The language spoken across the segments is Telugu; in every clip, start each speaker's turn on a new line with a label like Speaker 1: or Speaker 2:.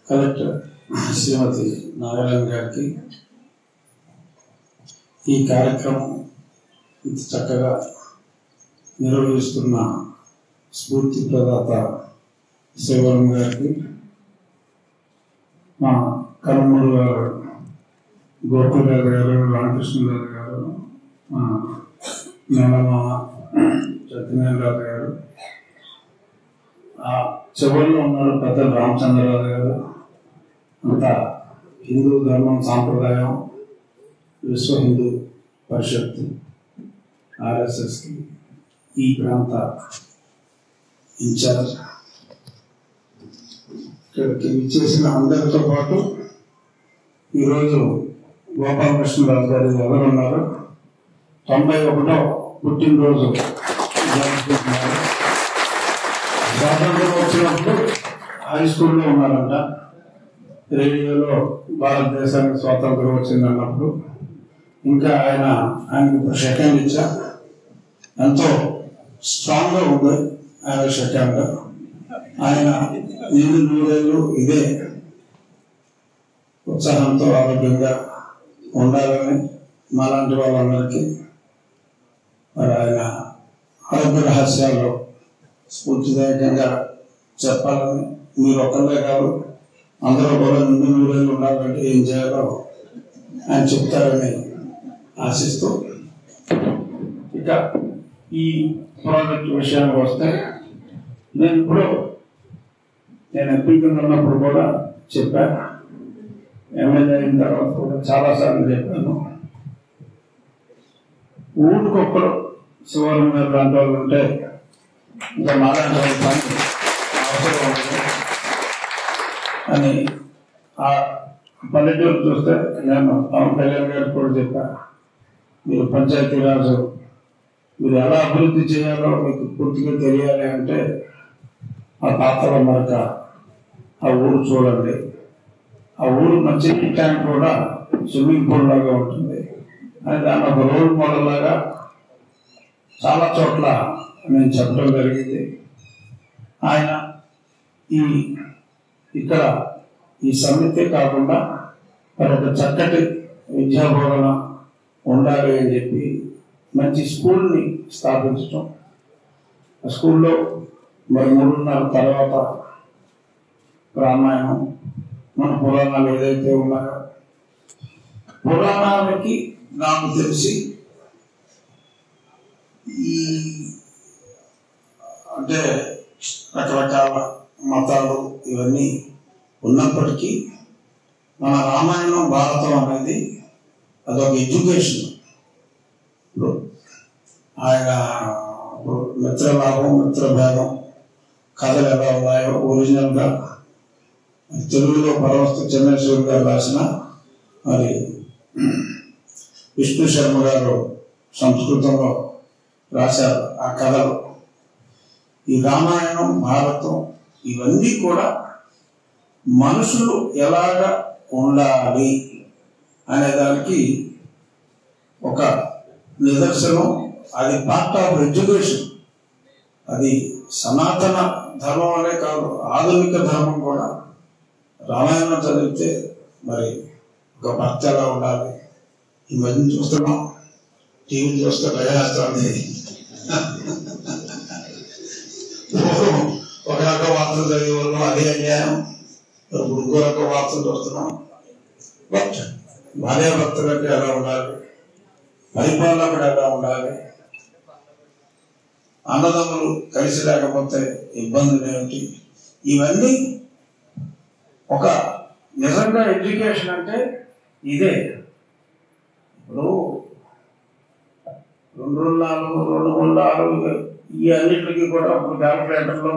Speaker 1: కలెక్టర్ శ్రీమతి నాగరాణి గారికి ఈ కార్యక్రమం ఇంత చక్కగా నిర్వహిస్తున్న స్ఫూర్తి ప్రదాత శివరం గారికి, మా కర్మూరు గారు, గోపిరాజు గారు, రామకృష్ణరాజు గారు, మా మేనమామ సత్యనారాయణ గారు, చివరిలో ఉన్నారు పెద్ద రామచంద్రరాజు గారు, అంతా హిందూ ధర్మం సాంప్రదాయం విశ్వ హిందూ పరిషత్ ఆర్ఎస్ఎస్కి ఈ ప్రాంత ఇన్ఛార్జ్, ఇక్కడికి ఇచ్చేసిన అందరితో పాటు ఈరోజు గోపాలకృష్ణరాజు గారు ఎవరు ఉన్నారు, 91వ పుట్టినరోజు జరుపుకుంటున్నారు. స్వాతంత్రం వచ్చినప్పుడు హై స్కూల్లో ఉన్నారంట. రేడియోలో భారతదేశానికి స్వాతంత్రం వచ్చిందన్నప్పుడు ఇంకా ఆయనకి ఇప్పుడు సెకండ్ ఇచ్చా, ఎంతో స్ట్రాంగ్గా ఉంది ఆయన సెకండ్. ఆయన నిండు నూరేళ్ళు ఇదే ఉత్సాహంతో ఆరోగ్యంగా ఉండాలని మాలాంటి వాళ్ళందరికీ మరి ఆయన ఆరోగ్య రహస్యాలు స్ఫూర్తిదాయకంగా చెప్పాలని, మీరు ఒక్కళ్ళే కాదు అందరూ కూడా నిండు నూరేళ్ళు ఉండాలంటే ఏం చేయాలో ఆయన చెప్తారని ఆశిస్తూ, ఇక ఈ ప్రాజెక్ట్ విషయానికి వస్తే నేను ఎంపీగా ఉన్నప్పుడు కూడా చెప్పాను, ఎమ్మెల్యే అయిన తర్వాత కూడా చాలాసార్లు చెప్పాను, ఊరికొక్కరు శివరం గారు లాంటి వాళ్ళు ఉంటే ఇంకా మాలాంటి వాళ్ళు పని అవసరం ఉంది అని ఆ పల్లెటూరు చూస్తే నేను పవన్ కళ్యాణ్ గారికి కూడా చెప్పాను, మీరు పంచాయతీరాజు మీరు ఎలా అభివృద్ధి చేయాలో మీకు పూర్తిగా తెలియాలి అంటే ఆ పాత్ర మరొక ఆ ఊరు చూడండి, ఆ ఊరు మంచి ట్యాంక్ కూడా స్విమ్మింగ్ పూల్ లాగా ఉంటుంది అని దాన్ని ఒక రోల్ మోడల్ లాగా చాలా చోట్ల నేను చెప్పడం జరిగింది. ఆయన ఇక్కడ ఈ సమితే కాకుండా మరి ఒక చక్కటి విద్యాబోధన ఉండాలి అని చెప్పి మంచి స్కూల్ని స్థాపించడం, ఆ స్కూల్లో మరి 3:30 తర్వాత రామాయణం మన పురాణాలు ఏదైతే ఉన్నాయో పురాణాలకి నాకు తెలిసి ఈ అంటే రకరకాల మతాలు ఇవన్నీ ఉన్నప్పటికీ మన రామాయణం భారతం అనేది అదొక ఎడ్యుకేషన్. ఆయన మిత్రలాభం మిత్రభేదం కథలు ఎలా ఉన్నాయో ఒరిజినల్గా తెలుగులో పరవస్తు చంద్రశేఖర్ గారు రాసిన, మరి విష్ణు శర్మ గారు సంస్కృతంలో రాశారు ఆ కథలు. ఈ రామాయణం భారతం ఇవన్నీ కూడా మనుషులు ఎలాగ ఉండాలి అనేదానికి ఒక నిదర్శనం. అది పార్ట్ ఆఫ్ ఎడ్యుకేషన్. అది సనాతన ధర్మం అనే కాదు, ఆధునిక ధర్మం కూడా. రామాయణం చదివితే మరి ఒక భక్తి ఎలా ఉండాలి, ఈ మధ్య చూస్తున్నాం టీవీ చూస్తే భయవేస్తుంది. ఒక రక వార్తలు చదివే వాళ్ళం అదే అన్యాయం, ఇప్పుడు ఇంకో రక వార్తలు చూస్తున్నాం. బట్ భార్యాభర్తలకు ఎలా ఉండాలి, పరిపాలకుడు ఎలా ఉండాలి, అన్నదమ్ములు కలిసి లేకపోతే ఇబ్బందులు ఏమిటి, ఇవన్నీ ఒక నిజంగా ఎడ్యుకేషన్ అంటే ఇదే. ఇప్పుడు 2 2 ఈ అన్నిటికీ కూడా ఇప్పుడు క్యాలిక్యులేటర్లో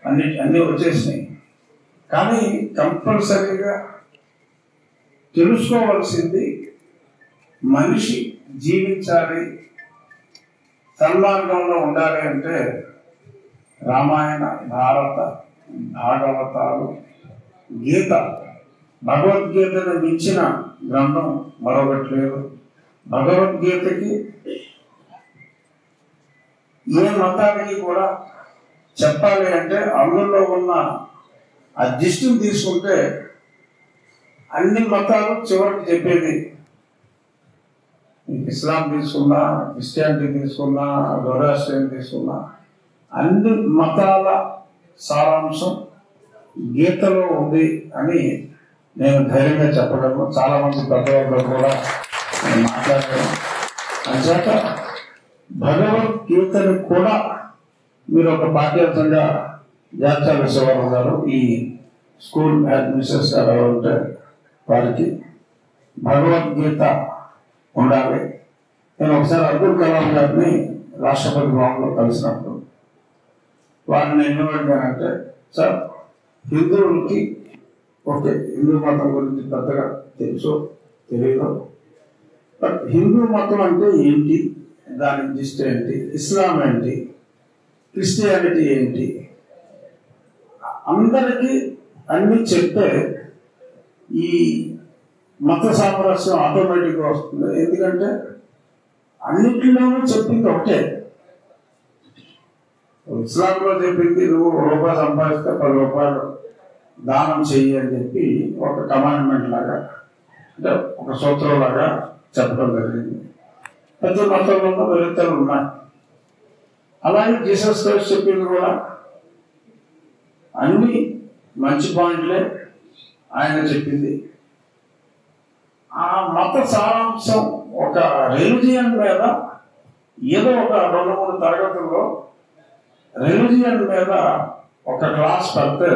Speaker 1: అన్నీ వచ్చేసినాయి. కానీ కంపల్సరీగా తెలుసుకోవాల్సింది మనిషి జీవించాలి, సన్మార్గంలో ఉండాలి అంటే రామాయణ భారత భాగవతాలు గీత భగవద్గీతను మించిన గ్రంథం మరొకటి లేదు. భగవద్గీతకి ఏ మతానికి కూడా చెప్పాలి అంటే అందులో ఉన్న ఆ దిష్టిని తీసుకుంటే అన్ని మతాలు చివరికి చెప్పేది, ఇస్లాం తీసుకున్నా, క్రిస్టియానిటీ తీసుకున్నా, జోరాస్ట్రియన్ తీసుకున్నా, అన్ని మతాల సారాంశం గీతలో ఉంది అని నేను ధైర్యంగా చెప్పగలను. చాలా మంది పెద్దవాళ్ళు కూడా నేను మాట్లాడాను. అంచేత భగవద్గీతను కూడా మీరు ఒక పాఠ్యాంశంగా జాచాల శివరావు గారు ఈ స్కూల్ అడ్మినిస్ట్రేటర్స్ గారు ఉంటే వారికి భగవద్గీత ఉండాలి. నేను ఒకసారి అబ్దుల్ కలాం గారిని రాష్ట్రపతి భవన్లో కలిసినప్పుడు వారిని ఎన్నో అడిగానంటే, సార్ హిందువులకి ఓకే హిందూ మతం గురించి పెద్దగా తెలుసు తెలియదు, బట్ హిందూ మతం అంటే ఏంటి, దాని దిష్టి ఏంటి, ఇస్లాం ఏంటి, క్రిస్టియానిటీ ఏంటి, అందరికీ అన్ని చెప్తే ఈ మత సామరస్యం ఆటోమేటిక్గా వస్తుంది. ఎందుకంటే అన్నింటిలోనూ చెప్పింది ఒకటే. ఇస్లాంలో చెప్పింది నువ్వు రూపాయలు సంపాదిస్తే 10 రూపాయలు దానం చెయ్యి అని చెప్పి ఒక కమాండ్మెంట్ లాగా, అంటే ఒక సూత్రం లాగా చెప్పడం జరిగింది. ప్రతి మతంలో విరుద్ధలు ఉన్నాయి. అలాగే జీసస్ క్రైస్ట్ చెప్పింది కూడా అన్ని మంచి పాయింట్లే ఆయన చెప్పింది. ఆ మత సారాంశం ఒక రిలీజియన్ మీద ఏదో ఒక 2-3 తరగతుల్లో రిలీజియన్ మీద ఒక క్లాస్ పెడితే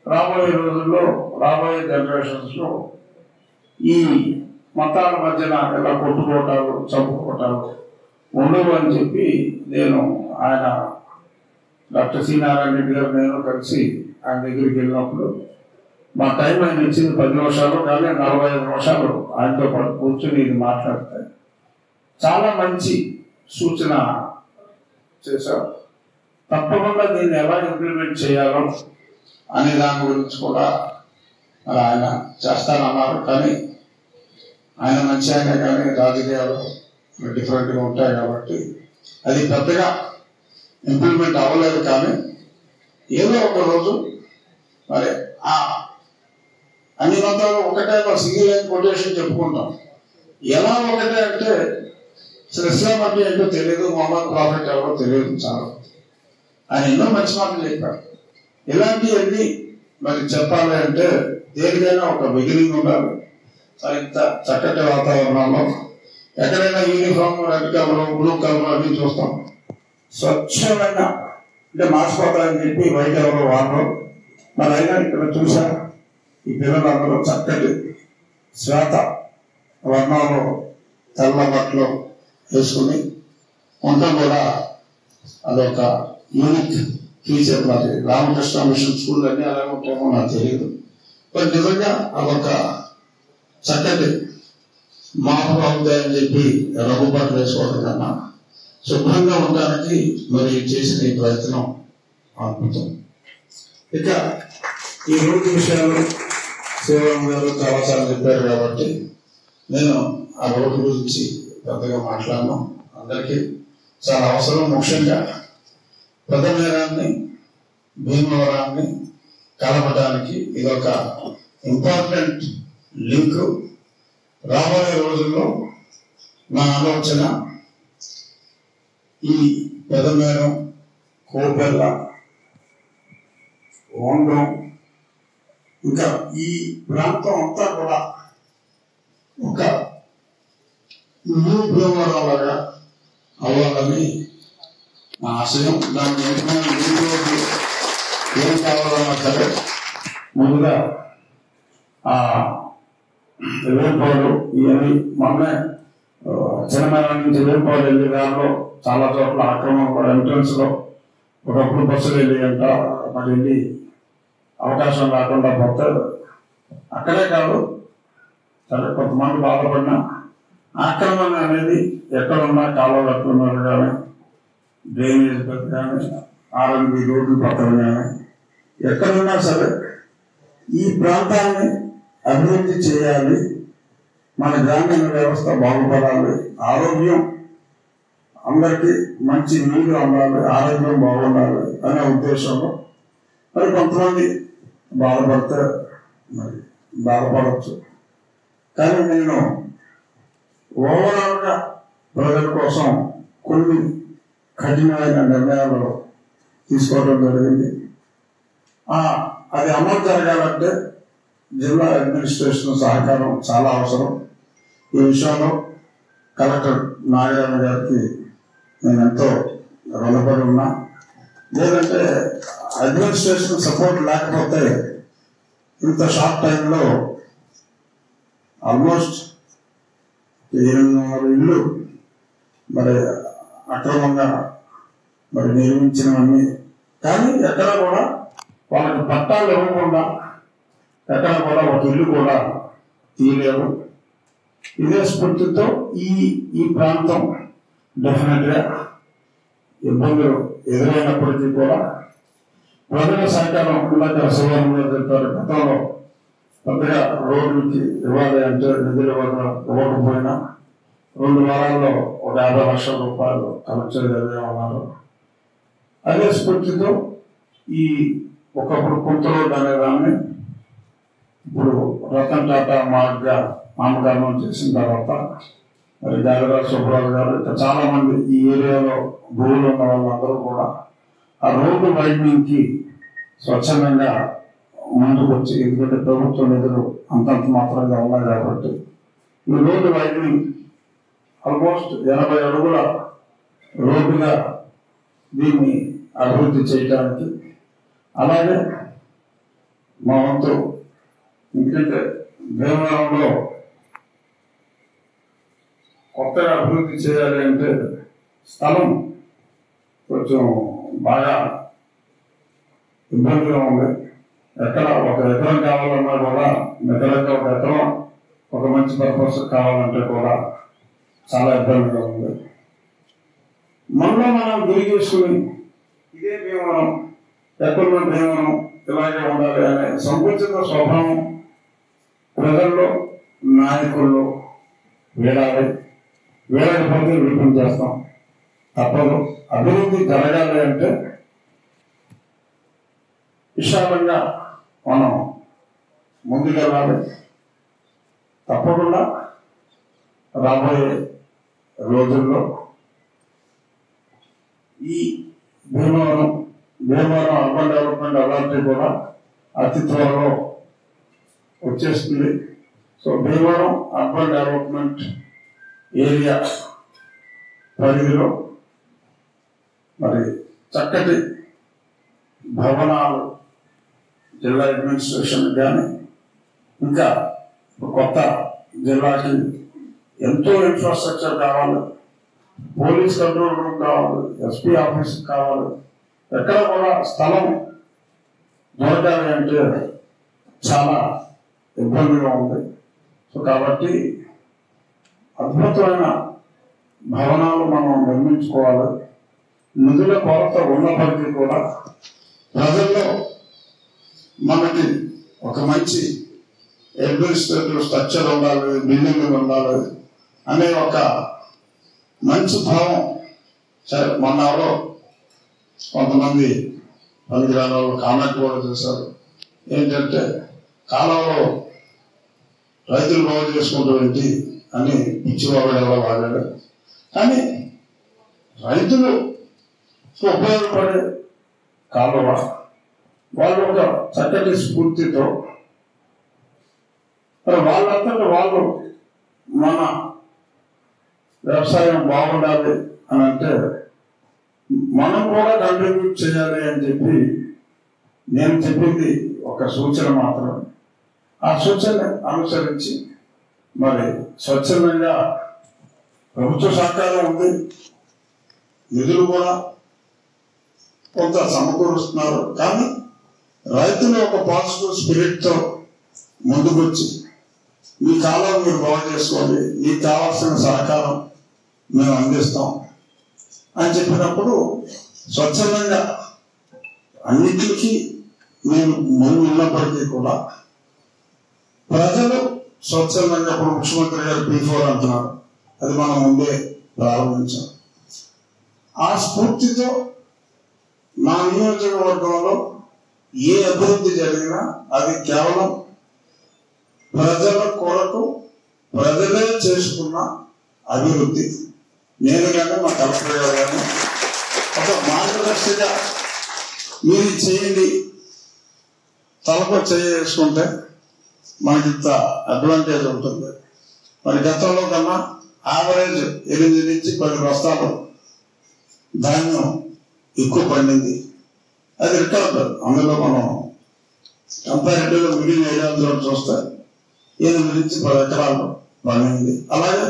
Speaker 1: రాబోయే రోజుల్లో, రాబోయే జనరేషన్స్ లో ఈ మతాల మధ్యన ఇలా కొట్టుకోవటాలు, చంపుకోవటాలు ఉండవు అని చెప్పి నేను ఆయన డాక్టర్ సి నారాయణ రెడ్డి గారు నేను కలిసి ఆయన దగ్గరికి వెళ్ళినప్పుడు మా టైం ఆయన ఇచ్చింది 10 నిమిషాలు, కానీ 45 నిమిషాలు ఆయనతో పాటు కూర్చొని ఇది మాట్లాడితే చాలా మంచి సూచన చేశారు. తప్పకుండా దీన్ని ఎలా ఇంప్లిమెంట్ చేయాలో అనే దాని గురించి కూడా మరి ఆయన చేస్తానన్నారు. కానీ ఆయన మంచి ఆయన, కానీ రాజకీయాలు డిఫరెంట్గా ఉంటాయి కాబట్టి అది పెద్దగా ఇంప్లిమెంట్ అవ్వలేదు. కానీ ఏదో ఒక రోజు మరి ఆ అన్ని మతాలు ఒకటే సింగిల్ లైన్ కొటేషన్ చెప్పుకుంటాం. ఎలా ఒకటే అంటే ఇస్లాం అంటే ఏంటో తెలియదు, మొహమ్మద్ ప్రాఫిట్ ఎవరో తెలియదు. చాలా ఆయన ఎన్నో మంచి మాటలు చెప్పారు. ఇలాంటివన్నీ మరి చెప్పాలి అంటే దేనికైనా ఒక బిగినింగ్ ఉండాలి. ఇంత చక్కటి వాతావరణంలో ఎక్కడైనా uniform, red colour, blue colour అన్ని చూస్తాం. స్వచ్ఛమైన అంటే మార్చిపోతాయని చెప్పి వైట్ ఎవరో వాడరు. మరి అయినా ఇక్కడ చూసా ఈ పిల్లలందరూ చక్కటి శ్వేత వర్ణంలో తెల్ల బట్టలు వేసుకుని ఉండటం కూడా అదొక యూనిక్ ఫీచర్. మరి రామకృష్ణ మిషన్ స్కూల్ అన్నీ అలాగే ఉంటాయేమో నాకు తెలియదు. బట్ నిజంగా అదొక చక్కటి మార్పు అవుతాయని చెప్పి రఘుబాటు వేసుకోవడం కన్నా శుభ్రంగా ఉండడానికి మరి చేసిన ఈ ప్రయత్నం అద్భుతం. ఇక ఈ రోజు విషయాలు శివరాం గారు చాలాసార్లు చెప్పారు కాబట్టి నేను ఆ రోడ్డు గురించి పెద్దగా మాట్లాడను. అందరికీ చాలా అవసరం. ముఖ్యంగా పెదమేరాన్ని, భీమవరాన్ని కలపడానికి ఇదొక ఇంపార్టెంట్ లింక్. రాబోయే రోజుల్లో నా ఆలోచన ఈ పెదమేరం, కోపెల్ల, ఓండ్రం ఇంకా ఈ ప్రాంతం అంతా కూడా ఒక న్యూ భీమవరం లాగా అవ్వాలని నా ఆశయం. దాన్ని ఏం కావాలన్నా సరే ముందుగా వేపాడు ఇవన్నీ మొన్నే చిన్నమైన నుంచి వేపాడు వెళ్ళే దానిలో చాలా చోట్ల ఆక్రమణ ఎంట్రన్స్ లో ఒకప్పుడు బస్సులు వెళ్ళాయంట. మరి వెళ్ళి అవకాశం రాకుండా పోతే అక్కడే కాదు, సరే కొంతమంది బాధపడినా ఆక్రమణ అనేది ఎక్కడున్నా కాలువలు ఎక్కడున్నారు కానీ, డ్రైనేజ్ పెద్ద కానీ, R&B రోడ్లు పక్కన కానీ ఎక్కడున్నా సరే ఈ ప్రాంతాన్ని అభివృద్ధి చేయాలి. మన గ్రామీణ వ్యవస్థ బాగుపడాలి, ఆరోగ్యం అందరికీ మంచి నీరు అవ్వాలి, ఆరోగ్యం బాగుండాలి అనే ఉద్దేశంలో మరి కొంతమంది బాధపడితే మరి బాధపడవచ్చు. కానీ నేను ఓవరాల్గా ప్రజల కోసం కొన్ని కఠినమైన నిర్ణయాలు తీసుకోవడం జరిగింది. అది అమలు జరగాలంటే జిల్లా అడ్మినిస్ట్రేషన్ సహకారం చాలా అవసరం. ఈ విషయంలో కలెక్టర్ నాగరాజు గారికి నేను ఎంతో రుణపడి ఉన్నా. లేదంటే అడ్మినిస్ట్రేషన్ సపోర్ట్ లేకపోతే ఇంత షార్ట్ టైంలో ఆల్మోస్ట్ 800 ఇళ్ళు మరి అక్రమంగా మరి నిర్మించినవన్నీ, కానీ ఎక్కడ కూడా వాళ్ళకి పట్టాలు ఇవ్వకుండా ఎక్కడ కూడా ఒక ఇల్లు కూడా తీయలేవు. ఇదే స్ఫూర్తితో ఈ ప్రాంతం డెఫినెట్గా ఇబ్బందులు ఎదురైనప్పటికీ కూడా ప్రజల సహకారం ఇందాక శివరాము చెప్పారు. గతంలో పెద్దగా రోడ్లకి ఇవ్వాలి అంటే నిధులు ఇవ్వకపోయినా 2 వారాల్లో ఒక 50 లక్షల రూపాయలు కలెక్ట్ చేయగలిగామన్నారు. అదే స్ఫూర్తితో ఈ ఒకప్పుడు కొంత రోడ్డు అనేదాన్ని ఇప్పుడు రతన్ టాటా మార్గ్గా నామకరణం చేసిన తర్వాత మరి జాగరాజ్ సుబ్రాజు గారు ఇంకా చాలా మంది ఈ ఏరియాలో భూములు ఉన్న వాళ్ళందరూ కూడా ఆ రోడ్డు వైడ్నింగ్కి స్వచ్ఛందంగా ముందుకు వచ్చి, ఎందుకంటే ప్రభుత్వ నిధులు అంతంత మాత్రంగా ఉన్నాయి కాబట్టి ఈ రోడ్డు వైడ్నింగ్ ఆల్మోస్ట్ 80 అడుగుల రోడ్డుగా దీన్ని అభివృద్ధి చేయడానికి, అలాగే మా వంతు ఎందుకంటే భీమవరంలో కొత్తగా అభివృద్ధి చేయాలి అంటే స్థలం కొంచెం బాగా ఇబ్బందిగా ఉంది. ఎక్కడ 1 ఎకరం కావాలన్నా కూడా నిజంగా 1 ఎకరం ఒక మంచి పర్పస్ కావాలంటే కూడా చాలా ఇబ్బందిగా ఉంది. మనం తిరిగేసుకుని ఇదే భీమవరం, ఎక్కడున్న భీమవరం ఇలాగే ఉండాలి అనే సంకుచిత స్వభావం ప్రజల్లో నాయకుల్లో వీడకపోతే విడిపించేస్తాం. తప్పదు. అభివృద్ధి జరగాలి అంటే విశాలంగా మనం ముందుకెళ్ళాలి. తప్పకుండా రాబోయే రోజుల్లో ఈ భీమవరం అర్బన్ డెవలప్మెంట్ అథారిటీ కూడా అతి త్వరలో వచ్చేస్తుంది. So Bhimavaram urban development area పరిధిలో మరి చక్కటి భవనాలు జిల్లా అడ్మినిస్ట్రేషన్ కానీ ఇంకా కొత్త జిల్లాకి ఎంతో ఇన్ఫ్రాస్ట్రక్చర్ కావాలి, పోలీస్ కంట్రోల్ రూమ్ కావాలి, ఎస్పీ ఆఫీస్ కావాలి. ఎక్కడ కూడా స్థలం దొరకాలి అంటే చాలా ఇబ్బందిగా ఉంది. సో కాబట్టి అద్భుతమైన భవనాలు మనం నిర్మించుకోవాలి. నిధుల కొరత ఉన్నప్పటికీ కూడా ప్రజల్లో మనకి ఒక మంచి అడ్మినిస్ట్రేటివ్ స్ట్రక్చర్ ఉండాలి, బిల్డింగ్లు ఉండాలి అనే ఒక మంచి భావం. సరే, మొన్నలో కొంతమంది పనికిరాని వాళ్ళు కామెంట్ కూడా చేశారు. ఏంటంటే కాలంలో రైతులు బాగు చేసుకుంటూ ఏంటి అని పిచ్చివాడు వాడాడు. కానీ రైతులు ఉపయోగపడే కాలువ వాళ్ళు ఒక చక్కటి స్ఫూర్తితో మరి వాళ్ళంతటా వాళ్ళు మన వ్యవసాయం బాగుండాలి అని అంటే మనం కూడా కంట్రిబ్యూట్ చేయాలి అని చెప్పి నేను చెప్పింది ఒక సూచన మాత్రమే. ఆ సూచన అనుసరించి మరి స్వచ్ఛందంగా ప్రభుత్వ సహకారం ఉంది, నిధులు కూడా కొంత సమకూరుస్తున్నారు. కానీ రైతులు ఒక పాజిటివ్ స్పిరిట్తో ముందుకొచ్చి ఈ కాలం మీరు బాగు చేసుకోండి, మీకు కావాల్సిన సహకారం మేము అందిస్తాం అని చెప్పినప్పుడు స్వచ్ఛందంగా అన్నిటికీ మేము ముందు ఉన్నప్పటికీ కూడా ప్రజలు స్వచ్ఛందంగా ఇప్పుడు ముఖ్యమంత్రి గారు P4 అంటున్నారు, అది మనం ముందే ప్రారంభించాం. ఆ స్ఫూర్తితో నా నియోజకవర్గంలో ఏ అభివృద్ధి జరిగినా అది కేవలం ప్రజల కొరకు ప్రజలే చేసుకున్న అభివృద్ధి. నేను కానీ మా కలెక్టర్ గారు కానీ ఒక మార్గదర్శిగా మీరు చేయండి, తలపై చేసుకుంటే మనకి ఇంత అడ్వాంటేజ్ ఉంటుంది. మరి గతంలో కన్నా యావరేజ్ 8 నుంచి 10 బస్తాలు ధాన్యం ఎక్కువ పండింది. అది రికార్డు. అందులో మనం కంపారిటివ్గా మిగిలిన ఏరియాలతో చూస్తే 8 నుంచి 10 ఎకరాలు పండింది. అలాగే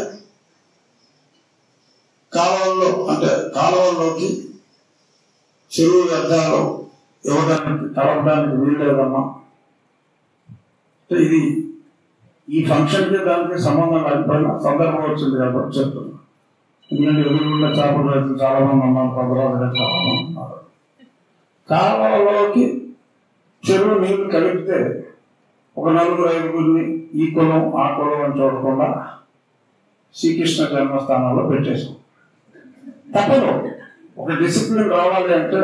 Speaker 1: కాలువల్లోకి చెరువు వ్యర్థాలు ఇవ్వడానికి కలపడానికి వీల్లేదమ్మా. ఇది ఈ ఫంక్షన్కి దానికి సంబంధం లేకపోయినా సందర్భం వచ్చింది కాబట్టి చెప్తున్నా. ఎందుకంటే ఎదురున్న చేపల రైతులు చాలా మంది ఉన్నారు, భద్రావతి చాలా మంది ఉన్నారు. కాలువలోకి చెరువు నీళ్లు కలిపితే ఒక 4-5 ఈ కులం ఆ కులం అని చూడకుండా శ్రీకృష్ణ జన్మస్థానంలో పెట్టేసాం. తప్పదు, ఒక డిసిప్లిన్ రావాలి అంటే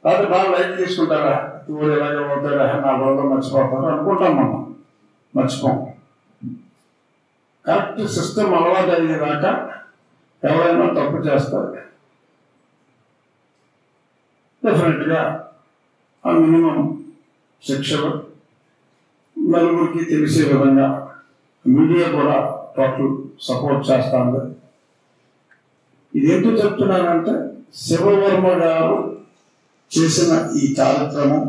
Speaker 1: అది బాగా లైట్ తీసుకుంటారా, ఇప్పుడు ఇలాగే పోతారా, 4 రోజులు మర్చిపోతారు అనుకుంటాం. మనం మర్చిపోం. కరెక్ట్ సిస్టమ్ అలవాటు అయ్యేదాకా ఎవరైనా తప్పు చేస్తారు. డెఫినెట్గా ఆ మినిమం శిక్షలు నలుగురికి తెలిసే విధంగా మీడియా కూడా టోటల్ సపోర్ట్ చేస్తుంది. ఇది ఎందుకు చెప్తున్నానంటే శివవర్మ గారు చేసిన ఈ కార్యక్రమం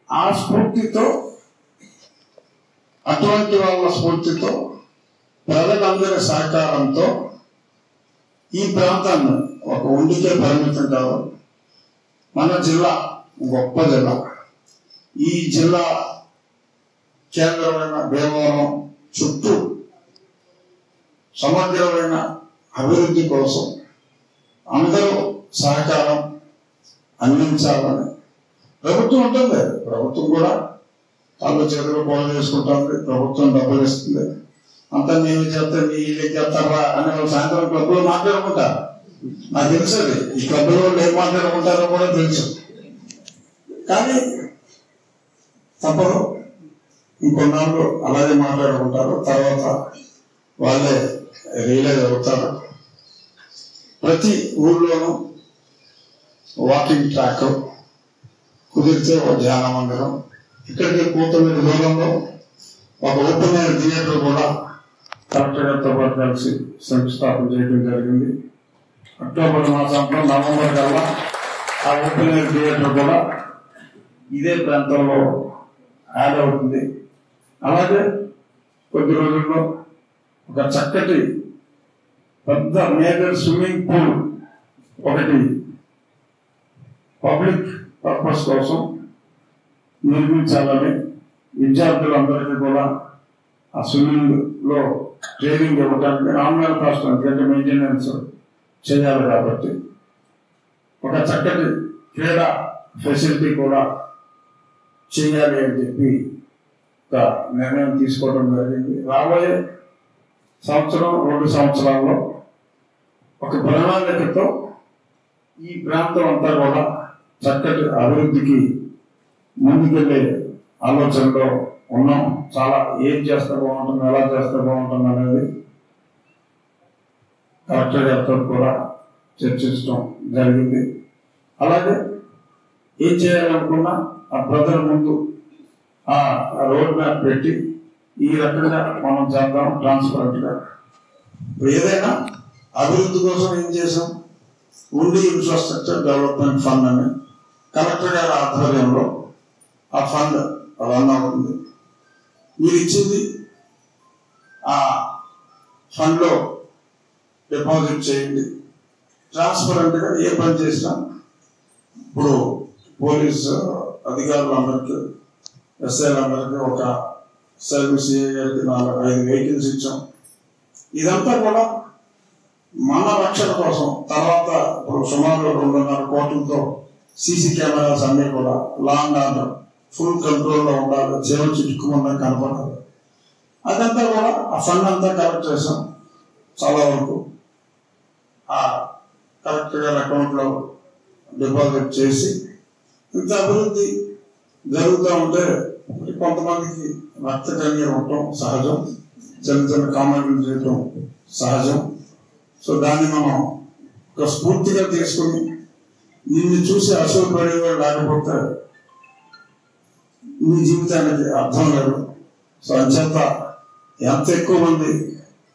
Speaker 1: ఆ స్ఫూర్తితో, అటువంటి వాళ్ళ స్ఫూర్తితో, ప్రజలందరి సహకారంతో ఈ ప్రాంతాన్ని ఒక ఉండికే పరిమితం కాదు. మన జిల్లా గొప్ప జిల్లా. ఈ జిల్లా కేంద్రమైన భీమవరం చుట్టూ సమగ్రమైన అభివృద్ధి కోసం అందరూ సహకారం అందించాలని ప్రభుత్వం ఉంటుంది. ప్రభుత్వం కూడా వాళ్ళ చేతులు పోలు చేసుకుంటుంది, ప్రభుత్వం డబ్బులు ఇస్తుంది. అంతా నేను చేస్తే మీ ఇల్లు చేస్తారా అని వాళ్ళు సాయంత్రం క్లబ్లో మాట్లాడుకుంటారు. నాకు తెలుసు అది. ఈ క్లబ్లో వాళ్ళు ఏం మాట్లాడుకుంటారో కూడా తెలుసు. కానీ తప్పదు, ఇంకొన్నాళ్ళు అలాగే మాట్లాడుకుంటారు. తర్వాత వాళ్ళే రియలైజ్ అవుతారు. ప్రతి ఊళ్ళోనూ వాకింగ్ ట్రాక్, కుదిరితే ఒక ధ్యాన మందిరం, ఇక్కడికి 100 దూరంలో ఒక ఓపెన్ ఎయిర్ థియేటర్ కూడా కలెక్టర్ గారితో పాటు కలిసి శంకుస్థాపన చేయడం జరిగింది. అక్టోబర్ మాసంలో నవంబర్ కల్లా ఆ ఓపెన్ ఎయిర్ థియేటర్ కూడా ఇదే ప్రాంతంలో యాడ్ అవుతుంది. అలాగే కొద్ది రోజుల్లో ఒక చక్కటి పెద్ద మేజర్ స్విమ్మింగ్ పూల్ ఒకటి పబ్లిక్ పర్పస్ కోసం నిర్మించాలని, విద్యార్థులందరికీ కూడా ఆ స్విమ్మింగ్ లో ట్రైనింగ్ ఇవ్వడానికి నామినల్ కాస్ట్, ఎందుకంటే మెయింటెనెన్స్ చేయాలి కాబట్టి ఒక చక్కటి క్రీడా ఫెసిలిటీ కూడా చేయాలి అని చెప్పి ఒక నిర్ణయం తీసుకోవడం జరిగింది. రాబోయే 1-2 సంవత్సరాల్లో ఒక ప్రణాళికతో ఈ ప్రాంతం అంతా కూడా చక్కటి అభివృద్ధికి ముందుకెళ్ళే ఆలోచనలో ఉన్నాం. చాలా ఏం చేస్తే బాగుంటుంది, ఎలా చేస్తే బాగుంటుంది అనేది కలెక్టర్ గారితో కూడా చర్చించడం జరిగింది. అలాగే ఏం చేయాలనుకున్నా ఆ ప్రజల ముందు ఆ రోడ్ మ్యాప్ పెట్టి ఈ రకంగా మనం చేద్దాం ట్రాన్స్పరెంట్ గా. ఏదైనా అభివృద్ధి కోసం ఏం చేసాం, ఉండి ఇన్ఫ్రాస్ట్రక్చర్ డెవలప్మెంట్ ఫండ్ అని కలెక్టర్ గారి ఆధ్వర్యంలో ఆ ఫండ్ రన్ అవుతుంది. మీరు ఇచ్చింది ఆ ఫండ్ లో డిపాజిట్ చేయండి. ట్రాన్స్పరెంట్ గా ఏ పని చేసినా, ఇప్పుడు పోలీస్ అధికారులందరికీ, ఎస్ఐలందరికీ ఒక సర్వీస్ గారికి 4-5 వెహికల్స్ ఇచ్చాం. ఇదంతా కూడా మన రక్షణ కోసం. తర్వాత ఇప్పుడు సుమారు 2.5 కోట్లతో సీసీ కెమెరాస్ అన్ని కూడా లా అండ్ ఆర్డర్ ఫుల్ కంట్రోల్లో ఉండాలి, జీవం చిట్టుకుండా కనపడాలి. అదంతా కూడా ఆ ఫండ్ అంతా కలెక్ట్ చేసాం. చాలా వరకు ఆ కలెక్టర్ గారి అకౌంట్లో డిపాజిట్ చేసి ఇంత అభివృద్ధి జరుగుతూ ఉంటే కొంతమందికి రక్త కన్నీరు ఉండటం సహజం, చిన్న చిన్న కామెంట్లు చేయటం సహజం. సో దాన్ని మనం ఒక స్ఫూర్తిగా తీసుకుని నిన్ను చూసి అసూయపడేవాడు లేకపోతే నీ జీవితానికి అర్థం లేదు. సో అంచేత ఎంత ఎక్కువ మంది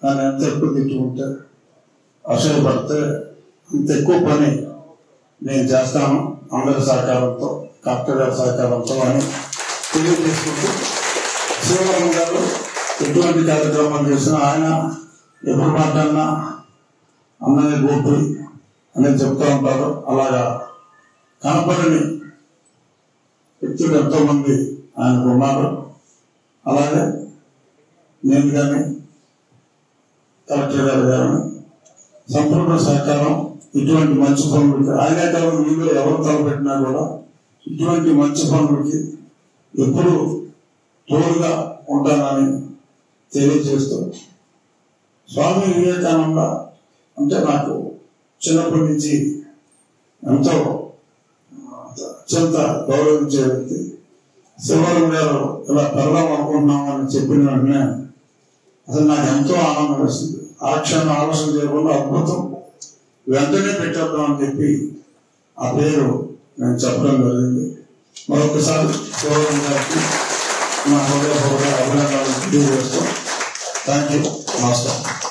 Speaker 1: దాన్ని ఎంత ఎక్కువ తిట్టుకుంటే అసూయపడితే అంత ఎక్కువ పని నేను చేస్తాను అందరి సహకారంతో, కలెక్టర్ గారి సహకారంతో అని తెలియజేసుకుంటూ, శివరామ గారు ఎటువంటి కార్యక్రమాలు చేసినా ఆయన ఎప్పుడు మాట్లాడినా అన్నయ్య గోపి అనేది చెప్తూ ఉంటారు. అలాగా కనపడని వ్యక్తులు ఎంతో మంది ఆయనకు ఉన్నారు. అలాగే నేను కానీ కలెక్టర్ గారు కానీ సంపూర్ణ సహకారం ఇటువంటి మంచి పనులకి, ఆయనే కాదు మీలో ఎవరు తలపెట్టినా కూడా ఇటువంటి మంచి పనులకి ఎప్పుడు తోడుగా ఉంటానని తెలియజేస్తూ, స్వామి వివేకానంద అంటే నాకు చిన్నప్పటి నుంచి ఎంతో అత్యంత గౌరవించే వ్యక్తి. శివరాం గారు ఇలా పెడదాం అనుకుంటున్నామని చెప్పిన వెంటనే అసలు నాకు ఎంతో ఆనందం వేసింది. ఆ క్షణం ఆలోచన చేయకుండా అద్భుతం వెంటనే పెట్టేద్దాం అని చెప్పి ఆ పేరు నేను చెప్పడం జరిగింది. మరొకసారి శివరాం గారికి నా హృదయపూర్వక అభినందనలు తెలియజేస్తాం. Thank you. నమస్కారం.